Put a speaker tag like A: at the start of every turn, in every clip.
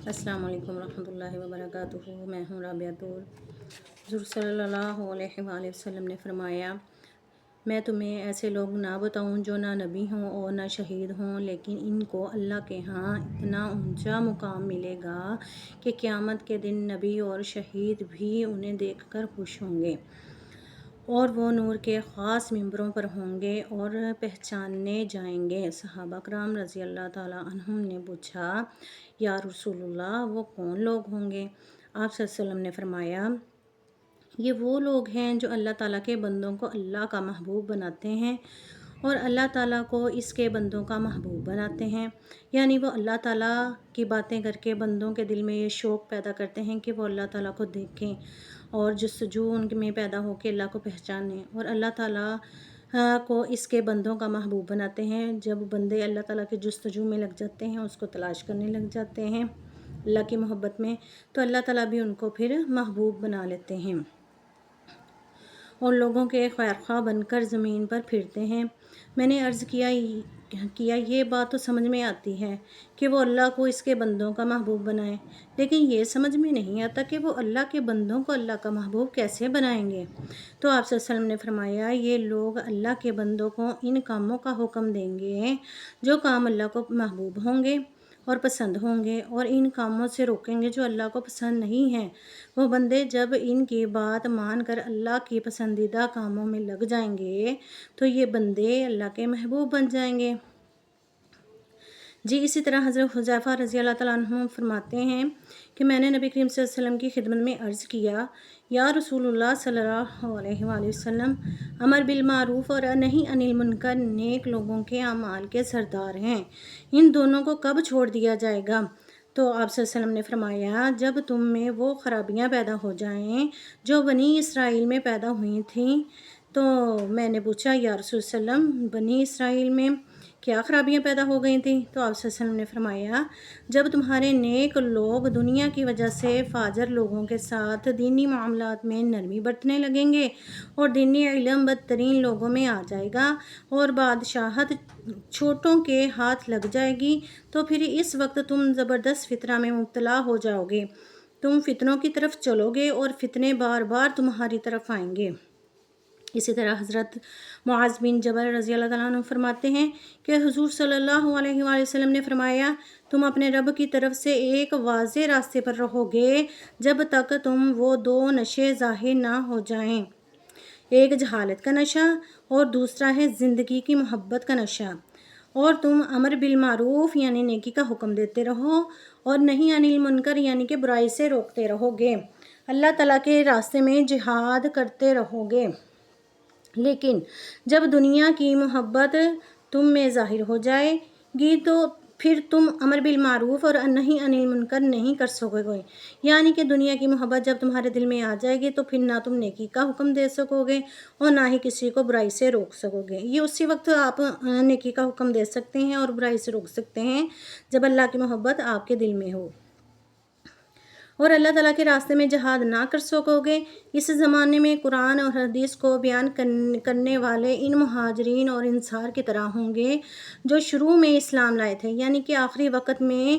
A: السلام علیکم ورحمۃ اللہ وبرکاتہ۔ میں ہوں رابعہ طور۔ حضور صلی اللہ علیہ وآلہ وسلم نے فرمایا، میں تمہیں ایسے لوگ نہ بتاؤں جو نہ نبی ہوں اور نہ شہید ہوں، لیکن ان کو اللہ کے ہاں اتنا اونچا مقام ملے گا کہ قیامت کے دن نبی اور شہید بھی انہیں دیکھ کر خوش ہوں گے، اور وہ نور کے خاص ممبروں پر ہوں گے اور پہچانے جائیں گے۔ صحابہ کرام رضی اللہ تعالیٰ عنہم نے پوچھا، یا رسول اللہ، وہ کون لوگ ہوں گے؟ آپ صلی اللہ علیہ وسلم نے فرمایا، یہ وہ لوگ ہیں جو اللہ تعالیٰ کے بندوں کو اللہ کا محبوب بناتے ہیں اور اللہ تعالیٰ کو اس کے بندوں کا محبوب بناتے ہیں، یعنی وہ اللہ تعالیٰ کی باتیں کر کے بندوں کے دل میں یہ شوق پیدا کرتے ہیں کہ وہ اللہ تعالیٰ کو دیکھیں، اور جستجو ان میں پیدا ہو کے اللہ کو پہچانیں، اور اللہ تعالیٰ کو اس کے بندوں کا محبوب بناتے ہیں۔ جب بندے اللہ تعالیٰ کے جستجو میں لگ جاتے ہیں، اس کو تلاش کرنے لگ جاتے ہیں اللہ کی محبت میں، تو اللہ تعالیٰ بھی ان کو پھر محبوب بنا لیتے ہیں اور لوگوں کے خیرخواہ بن کر زمین پر پھرتے ہیں۔ میں نے عرض کیا یہ بات تو سمجھ میں آتی ہے کہ وہ اللہ کو اس کے بندوں کا محبوب بنائیں، لیکن یہ سمجھ میں نہیں آتا کہ وہ اللہ کے بندوں کو اللہ کا محبوب کیسے بنائیں گے۔ تو آپ صلی اللہ علیہ وسلم نے فرمایا، یہ لوگ اللہ کے بندوں کو ان کاموں کا حکم دیں گے جو کام اللہ کو محبوب ہوں گے اور پسند ہوں گے، اور ان کاموں سے روکیں گے جو اللہ کو پسند نہیں ہیں۔ وہ بندے جب ان کی بات مان کر اللہ کی پسندیدہ کاموں میں لگ جائیں گے تو یہ بندے اللہ کے محبوب بن جائیں گے۔ اسی طرح حضرت حذیفہ رضی اللہ تعالیٰ عنہ فرماتے ہیں کہ میں نے نبی کریم صلی اللہ علیہ وسلم کی خدمت میں عرض کیا، یا رسول اللہ صلی اللہ علیہ وآلہ وسلم، امر بالمعروف اور نہی عن المنکر نیک لوگوں کے اعمال کے سردار ہیں، ان دونوں کو کب چھوڑ دیا جائے گا؟ تو آپ صلی اللہ علیہ وسلم نے فرمایا، جب تم میں وہ خرابیاں پیدا ہو جائیں جو بنی اسرائیل میں پیدا ہوئی تھیں۔ تو میں نے پوچھا، یا رسول اللہ علیہ وسلم، بنی اسرائیل میں کیا خرابیاں پیدا ہو گئی تھیں؟ تو آپ صلی اللہ علیہ وسلم نے فرمایا، جب تمہارے نیک لوگ دنیا کی وجہ سے فاجر لوگوں کے ساتھ دینی معاملات میں نرمی برتنے لگیں گے اور دینی علم بدترین لوگوں میں آ جائے گا اور بادشاہت چھوٹوں کے ہاتھ لگ جائے گی، تو پھر اس وقت تم زبردست فتنہ میں مبتلا ہو جاؤ گے، تم فتنوں کی طرف چلو گے اور فتنے بار بار تمہاری طرف آئیں گے۔ اسی طرح حضرت معاذ بن جبل رضی اللہ تعالیٰ عنہ فرماتے ہیں کہ حضور صلی اللہ علیہ وآلہ وسلم نے فرمایا، تم اپنے رب کی طرف سے ایک واضح راستے پر رہو گے جب تک تم وہ دو نشے ظاہر نہ ہو جائیں، ایک جہالت کا نشہ اور دوسرا ہے زندگی کی محبت کا نشہ، اور تم امر بالمعروف یعنی نیکی کا حکم دیتے رہو اور نہی عن المنکر یعنی کہ برائی سے روکتے رہو گے، اللہ تعالیٰ کے راستے میں جہاد کرتے رہو گے۔ لیکن جب دنیا کی محبت تم میں ظاہر ہو جائے گی تو پھر تم امر بالمعروف اور نہی عن المنکر نہیں کر سکو گے، یعنی کہ دنیا کی محبت جب تمہارے دل میں آ جائے گی تو پھر نہ تم نیکی کا حکم دے سکو گے اور نہ ہی کسی کو برائی سے روک سکو گے۔ یہ اسی وقت آپ نیکی کا حکم دے سکتے ہیں اور برائی سے روک سکتے ہیں جب اللہ کی محبت آپ کے دل میں ہو، اور اللہ تعالیٰ کے راستے میں جہاد نہ کر سکو گے۔ اس زمانے میں قرآن اور حدیث کو بیان کرنے والے ان مہاجرین اور انصار کی طرح ہوں گے جو شروع میں اسلام لائے تھے، یعنی کہ آخری وقت میں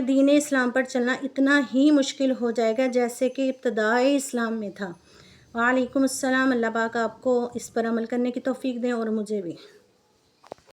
A: دین اسلام پر چلنا اتنا ہی مشکل ہو جائے گا جیسے کہ ابتدائی اسلام میں تھا۔ وعلیکم السلام۔ اللہ پاک آپ کو اس پر عمل کرنے کی توفیق دیں اور مجھے بھی۔